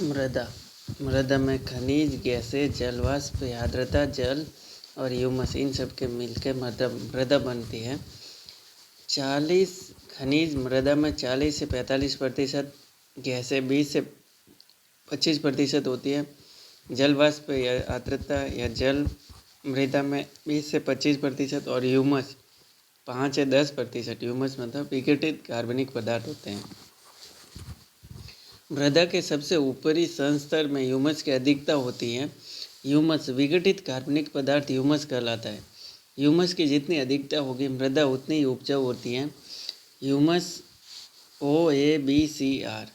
मृदा मृदा में खनिज, गैसें, जल वाष्प, आर्द्रता जल और ह्यूमस, इन सब के मिलकर मृदा बनती है। 40 खनिज मृदा में 40 से 45%, गैसें 20 से 25% होती है। जल वाष्प या आर्द्रता या जल मृदा में 20 से 25% और ह्यूमस 5 से 10%। ह्यूमस मतलब विघटित कार्बनिक पदार्थ होते हैं। मृदा के सबसे ऊपरी संस्तर में ह्यूमस की अधिकता होती है। ह्यूमस विघटित कार्बनिक पदार्थ ह्यूमस कहलाता है। ह्यूमस की जितनी अधिकता होगी मृदा उतनी ही उपजाऊ होती है। ह्यूमस OABCR,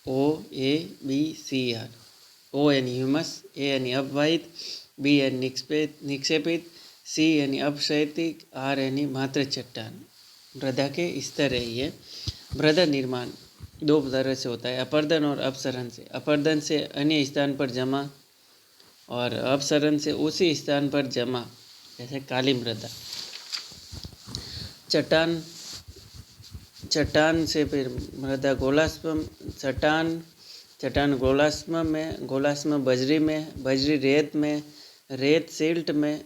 OABCR, O यानी ह्यूमस, A यानी अपवाहित, B यानी निक्षेपित, C यानी अपक्षैतिक, R यानी मात्र चट्टान। मृदा के स्तर है ये। मृदा निर्माण 2 तरह से होता है, अपरदन और अपसरण से। अपरदन से अन्य स्थान पर जमा और अपसरण से उसी स्थान पर जमा, जैसे काली मृदा। चट्टान से फिर मृदा गोलाश्म, चट्टान गोलाश्म बजरी में, बजरी रेत में, रेत सिल्ट में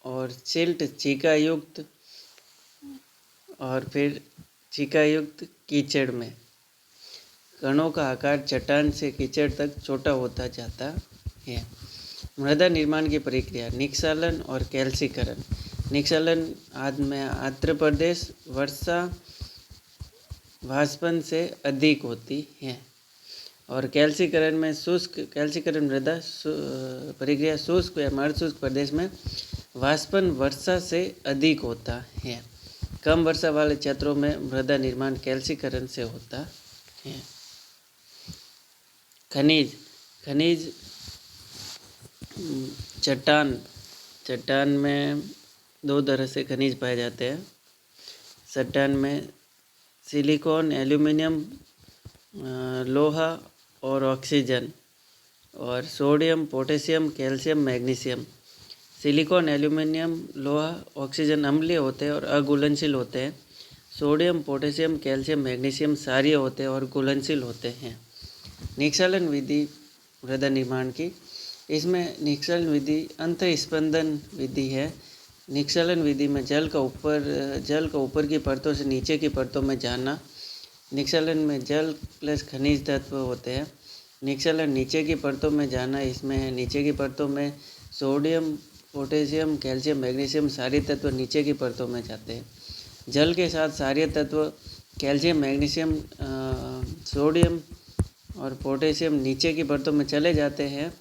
और सिल्ट चीका युक्त और फिर चीका युक्त कीचड़ में। कणों का आकार चट्टान से कीचड़ तक छोटा होता जाता है। मृदा निर्माण की प्रक्रिया निक्षालन और कैल्सीकरण। निक्षालन में आर्द्र प्रदेश वर्षा वाष्पन से अधिक होती है और कैल्सीकरण में कैल्सीकरण मृदा प्रक्रिया शुष्क या अर्धशुष्क प्रदेश में वाष्पन वर्षा से अधिक होता है। कम वर्षा वाले क्षेत्रों में मृदा निर्माण कैल्सीकरण से होता है। खनिज चट्टान में 2 तरह से खनिज पाए जाते हैं। चट्टान में सिलिकॉन, एल्यूमिनियम, लोहा और ऑक्सीजन, और sodium, potassium, calcium, magnesium. Silicon, aluminium, लोहा, ऑक्सीजन अम्लीय होते हैं और अघुलनशील होते हैं। सोडियम, पोटेशियम, कैल्शियम, मैग्नीशियम क्षारीय होते हैं और घुलनशील होते हैं। निक्षालन विधि मृदा निर्माण की, इसमें निक्षालन विधि अंतःस्पंदन विधि है। निक्षालन विधि में जल का ऊपर की परतों से नीचे की परतों में जाना। निक्षालन में जल प्लस खनिज तत्व होते हैं। निक्षालन नीचे की परतों में जाना, इसमें नीचे की परतों में सोडियम, पोटेशियम, कैल्शियम, मैग्नीशियम क्षारीय तत्व नीचे की परतों में जाते हैं। जल के साथ क्षारीय तत्व कैल्शियम, मैग्नीशियम, सोडियम और पोटेशियम नीचे की परतों में चले जाते हैं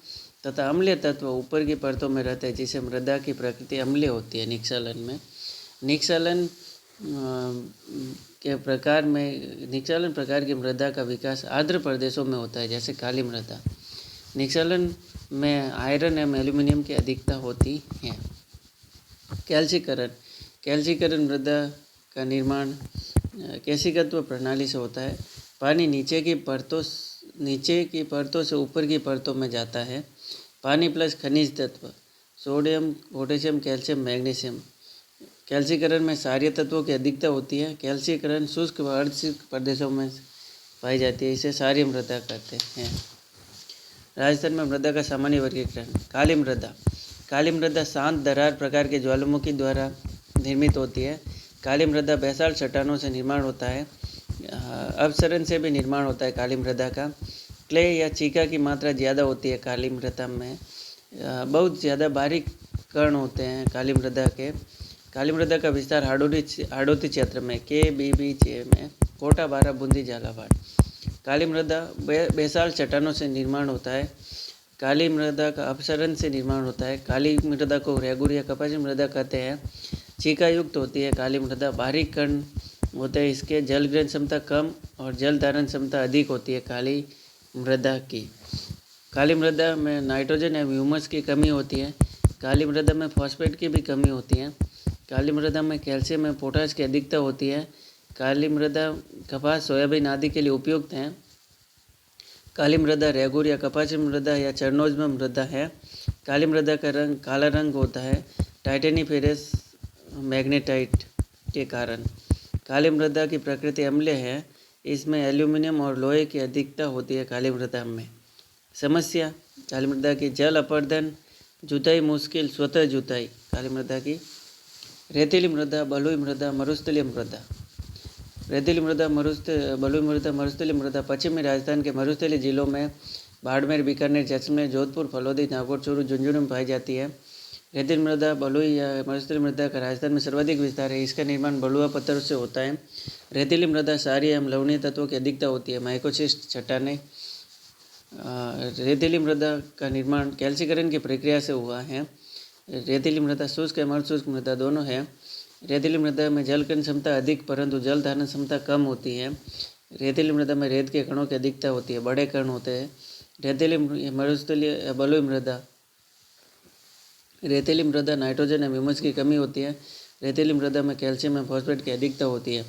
तथा अम्लीय तत्व ऊपर की परतों में रहते हैं, जिससे मृदा की प्रकृति अम्लीय होती है। निक्षालन में निक्षालन प्रकार की मृदा का विकास आर्द्र प्रदेशों में होता है, जैसे काली मृदा। निक्षालन में आयरन एवं एल्यूमिनियम की अधिकता होती है। कैल्सीकरण मृदा का निर्माण कैसिकत्व प्रणाली से होता है। पानी नीचे की परतों से ऊपर की परतों में जाता है। पानी प्लस खनिज तत्व सोडियम, पोटेशियम, कैल्शियम, मैग्नीशियम। कैल्सीकरण में क्षारीय तत्वों की अधिकता होती है। कैल्सीकरण शुष्क व अर्धशुष्क प्रदेशों में पाई जाती है, इसे क्षारीय मृदा कहते हैं। राजस्थान में मृदा का सामान्य वर्गीकरण। काली मृदा शांत दरार प्रकार के ज्वालामुखी द्वारा निर्मित होती है। काली मृदा बेसाल्ट चट्टानों से निर्माण होता है। अपसरण से भी निर्माण होता है काली मृदा का। क्ले या चीका की मात्रा ज़्यादा होती है काली मृदा में। बहुत ज़्यादा बारीक कण होते हैं काली मृदा के। काली मृदा का विस्तार हाड़ौती क्षेत्र में KBBJ में कोटा, बारा, बूंदी, झालावाड़। काली मृदा बेसाल्ट चट्टानों से निर्माण होता है। काली मृदा का अपसरण से निर्माण होता है। काली मृदा को रेगुर या कपासी मृदा कहते हैं। चीका युक्त होती है काली मृदा, बारीक कण होते हैं इसके। जल ग्रहण क्षमता कम और जल धारण क्षमता अधिक होती है काली मृदा की। काली मृदा में नाइट्रोजन एवं ह्यूमस की कमी होती है। काली मृदा में फॉस्फेट की भी कमी होती है। काली मृदा में कैल्शियम एवं पोटाश की अधिकता होती है। काली मृदा कपास, सोयाबीन आदि के लिए उपयुक्त है। काली मृदा रेगुर या कपासी मृदा या चरणोज्म मृदा है। काली मृदा का रंग काला रंग होता है टाइटेनिफेरस मैग्नेटाइट के कारण। काली मृदा की प्रकृति अम्लीय है। इसमें एल्यूमिनियम और लोहे की अधिकता होती है काली मृदा में। समस्या काली मृदा की जल अपर्दन, जुताई मुश्किल, स्वतः जुताई काली मृदा की। रेतीली मृदा, बलुई मृदा, मरुस्थलीय मृदा। रेतीली मृदा, बलुई मृदा, मरुस्थलीय मृदा पश्चिमी राजस्थान के मरुस्थलीय जिलों में बाड़मेर, बीकानेर, जैसलमेर, जोधपुर, फलोदी, नागौर, चूरू, झुंझुनू में पाई जाती है। रेतीली मृदा, बलुई या मरुस्थलीय मृदा का राजस्थान में सर्वाधिक विस्तार है। इसका निर्माण बलुआ पत्थर से होता है। रेतीली मृदा क्षारीय एवं लवणीय तत्वों की अधिकता होती है। माइकोसिस्ट चट्टानें। रेतीली मृदा का निर्माण कैल्सीकरण की प्रक्रिया से हुआ है। रेतीली मृदा शुष्क एवं अर्धशुष्क मृदा दोनों है। रेतीली मृदा में जल कण क्षमता अधिक परंतु जल धारण क्षमता कम होती है। रेतीली मृदा में रेत के कणों की अधिकता होती है, बड़े कण होते हैं। रेतीली मरुस्थलीय बलुई मृदा, रेतीली मृदा नाइट्रोजन एवं ह्यूमस की कमी होती है। रेतीली मृदा में कैल्शियम एवं फॉस्फेट की अधिकता होती है।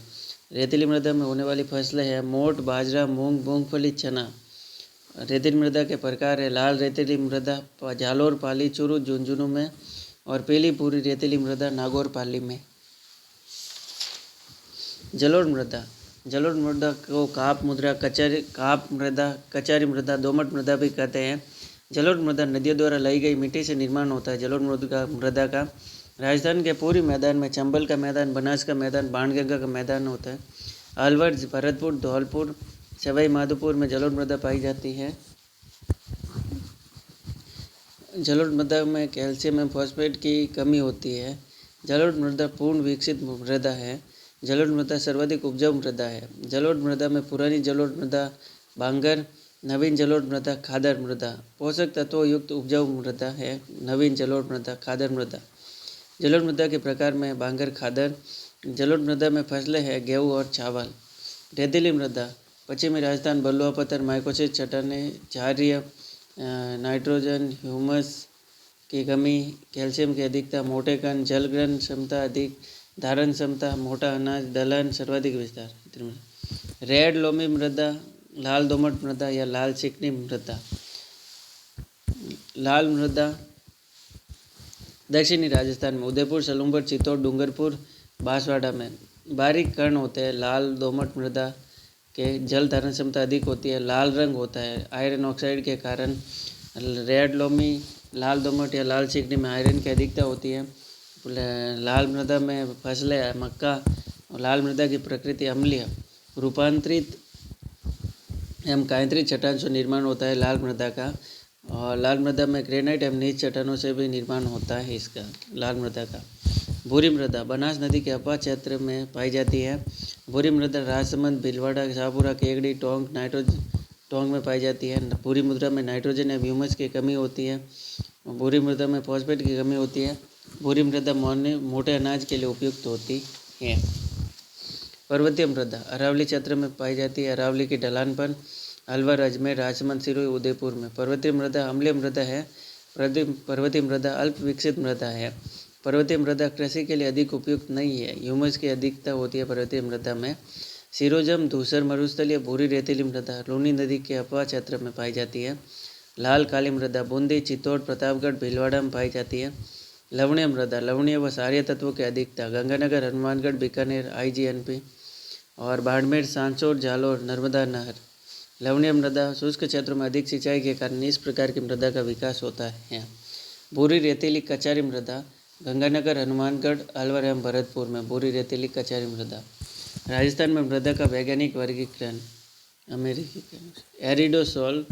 रेतीली मृदा में होने वाली फसलें हैं मोट, बाजरा, मूंग, मूंगफली, चना। रेतीली मृदा के प्रकार है लाल रेतीली मृदा जालोर, पाली, चूरू, झुंझुनू में, और पीली पूरी रेतीली मृदा नागौर, पाली में। जलोढ़ मृदा, जलोढ़ मृदा को काप मृदा, कचारी मृदा, दोमट मृदा भी कहते हैं। जलोढ़ मृदा नदियों द्वारा लाई गई मिट्टी से निर्माण होता है। जलोढ़ मृदा का राजस्थान के पूरी मैदान में चंबल का मैदान, बनास का मैदान, बाणगंगा का मैदान होता है। अलवर, भरतपुर, धौलपुर, सवाई माधोपुर में जलोढ़ मृदा पाई जाती है। जलोढ़ मृदा में कैल्शियम एवं फॉस्फेट की कमी होती है। जलोढ़ मृदा पूर्ण विकसित मृदा है। जलोढ़ मृदा सर्वाधिक उपजाऊ मृदा है। जलोढ़ मृदा में पुरानी जलोढ़ मृदा बांगर, नवीन जलोढ़ मृदा खादर मृदा। पोषक तत्वों युक्त उपजाऊ मृदा है नवीन जलोढ़ मृदा, खादर मृदा। जलोढ़ मृदा के प्रकार में बांगर, खादर। जलोढ़ मृदा में फसलें हैं गेहूँ और चावल। रेतीली मृदा पश्चिमी राजस्थान, बलुआ पत्थर, माइकोसिस चट्टानें, क्षारीय, नाइट्रोजन, ह्यूमस की कमी, कैल्शियम की अधिकता, मोटे कण, जल ग्रहण क्षमता अधिक, धारण क्षमता, मोटा अनाज, दलहन, सर्वाधिक विस्तार। रेड लोमी मृदा, लाल दोमट मृदा या लाल चिकनी मृदा। लाल मृदा दक्षिणी राजस्थान में उदयपुर, सलूंबर, चित्तौड़, डूंगरपुर, बांसवाड़ा में। बारीक कण होते हैं। लाल दोमट मृदा के जल धारण क्षमता अधिक होती है, लाल रंग होता है आयरन ऑक्साइड के कारण। रेड लोमी, लाल दोमट या लाल चिकनी में आयरन की अधिकता होती है। लाल मृदा में फसलें मक्का, और लाल मृदा की प्रकृति अम्लीय, रूपांतरित एवं कायंत्रित चट्टान से निर्माण होता है लाल मृदा का। और लाल मृदा में ग्रेनाइट एवं नीच चट्टानों से भी निर्माण होता है इसका, लाल मृदा का। भूरी मृदा बनास नदी के अपा क्षेत्र में पाई जाती है। भूरी मृदा राजसमंद, भीलवाड़ा, शाहपुरा, केगड़ी, टोंक में पाई जाती है। भूरी मृदा में नाइट्रोजन एवं ह्यूमस की कमी होती है। भूरी मृदा में फॉस्फेट की कमी होती है। भूरी मृदा मोटे अनाज के लिए उपयुक्त होती है। पर्वतीय मृदा अरावली क्षेत्र में पाई जाती है। अरावली की ढलान पर अलवर, अजमेर, राजसमंद, सिरोही, उदयपुर में। पर्वतीय मृदा अम्लीय मृदा है। पर्वतीय मृदा अल्प विकसित मृदा है। पर्वतीय मृदा कृषि के लिए अधिक उपयुक्त नहीं है। ह्यूमस की अधिकता होती है पर्वतीय मृदा में। सिरोजम, धूसर, मरुस्थलीय, भूरी रेतीली मृदा लूनी नदी के अपवा क्षेत्र में पाई जाती है। लाल काली मृदा बूंदी, चित्तौड़, प्रतापगढ़, भीलवाड़ा में पाई जाती है। लवणीय मृदा लवणीय व क्षारीय तत्वों की अधिकता गंगानगर, हनुमानगढ़, बीकानेर, IGNP और बाड़मेर, सांचौर, जालोर, नर्मदा नहर। लवणीय मृदा शुष्क क्षेत्रों में अधिक सिंचाई के कारण इस प्रकार की मृदा का विकास होता है। भूरी रेतीली कचारी मृदा गंगानगर, हनुमानगढ़, अलवर एवं भरतपुर में। भूरी रेतीली कचारी मृदा। राजस्थान में मृदा का वैज्ञानिक वर्गीकरण अमेरिकी aridisol,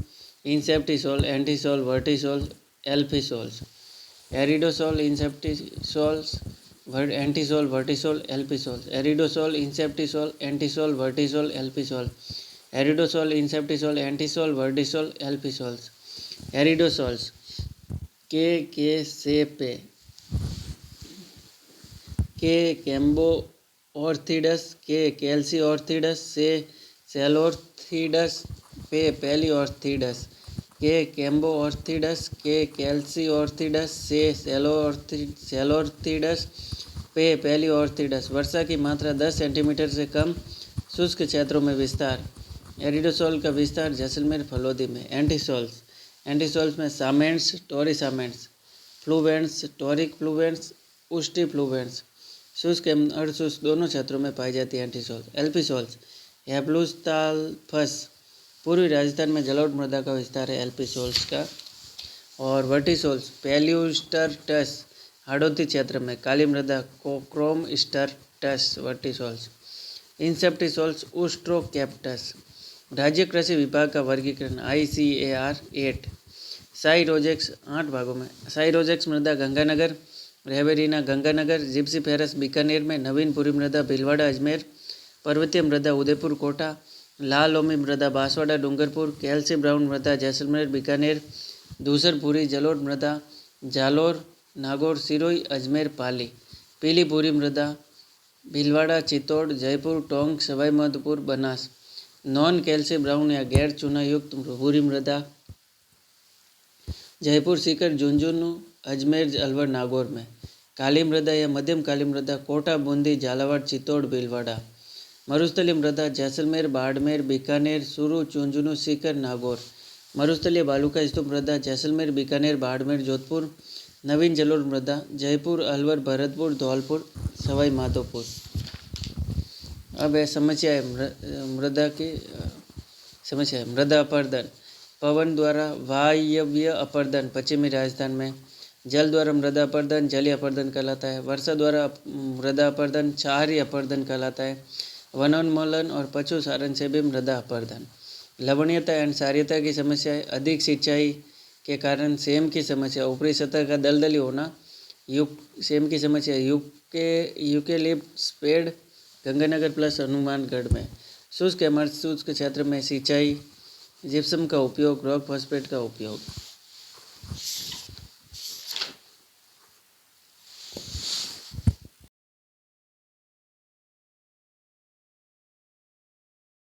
inceptisol, entisol, vertisol, alfisols. Aridisol, inceptisols, entisol, vertisol, alfisols. Aridisol, inceptisol, entisol, vertisol, alfisol. Aridisol, inceptisol, entisol, vertisol, alfisols. Aridisols के से पे के कैम्बो ऑर्थिडस, के कैल्सी ऑर्थिडस, से सेलोर्थिडस, पे पेली ऑर्थिडस। के कैम्बो ऑर्थिडस, के कैल्सी ऑर्थिडस, से सेलोर्थिडस, पे पेली ऑर्थिडस। वर्षा की मात्रा 10 सेंटीमीटर से कम। शुष्क क्षेत्रों में विस्तार। एरिडोसोल का विस्तार जैसलमेर, फलोदी में। एंटीसोल्स में सामेंट्स, टोरिसामेंट्स, फ्लूवेंट्स, टोरिक फ्लूवेंट्स, उष्टी फ्लूवेंट्स। शुष्क एवं अर्धशुष्क दोनों क्षेत्रों में पाई जाती है एंटीसोल्स। एल्फिसोल्स हेप्लुस्टाल्फस, पूर्वी राजस्थान में जलोढ़ मृदा का विस्तार है एल्पी सोल्स का। और वर्टिसोल्स पैलियोस्टर्टस हाड़ौती क्षेत्र में काली मृदा कोक्रोम स्टर्टस वर्टिसोल्स। इंसेप्टिसोल्स उस्ट्रोकैप्टस। राज्य कृषि विभाग का वर्गीकरण ICAR 8। साइरोजेक्स 8 भागों में। साइरोजेक्स मृदा गंगानगर, रेवेरिना गंगानगर, जिप्सीफेरस बीकानेर में, नवीनपुरी मृदा भीलवाड़ा अजमेर, पर्वतीय मृदा उदयपुर कोटा, लाल लोमी मृदा बांसवाड़ा डूंगरपुर, कैल्सी ब्राउन मृदा जैसलमेर बीकानेर, दूसरपुरी जलोढ़ मृदा जालोर नागौर सिरोही अजमेर पाली, पीली भूरी मृदा भीलवाड़ा चित्तौड़ जयपुर टोंक सवाई माधोपुर बनास, नॉन कैल्सी ब्राउन या गैर चूना युक्त भूरी मृदा जयपुर सीकर झुंझुनू अजमेर अलवर नागौर में, काली मृदा या मध्यम काली मृदा कोटा बूंदी झालावाड़ चित्तौड़ भीलवाड़ा, मरुस्थलीय मृदा जैसलमेर बाड़मेर बीकानेर सुरू झुंझुनू सीकर नागौर, मरुस्थलीय बालुका स्तूप मृदा जैसलमेर बीकानेर बाड़मेर जोधपुर, नवीन जलोढ़ मृदा जयपुर अलवर भरतपुर धौलपुर सवाई माधोपुर। अब है समस्या है मृदा की समस्या है मृदा अपर्दन। पवन द्वारा वायव्य अपर्दन पश्चिमी राजस्थान में, जल द्वारा मृदा अपर्दन जलीय अपर्दन कहलाता है, वर्षा द्वारा मृदा अपर्दन क्षारीय अपर्दन कहलाता है, वनोन्मूलन और पशु सारण से भी मृदा अपर्दन। लवणीयता एवं क्षारीयता की समस्या है, अधिक सिंचाई के कारण सेम की समस्या, ऊपरी सतह का दलदली होना, सेम की समस्या यूकेलिप्टस पेड़ गंगानगर प्लस हनुमानगढ़ में, शुष्क एवं शुष्क क्षेत्र में सिंचाई, जिप्सम का उपयोग, रॉक फॉस्फेट का उपयोग।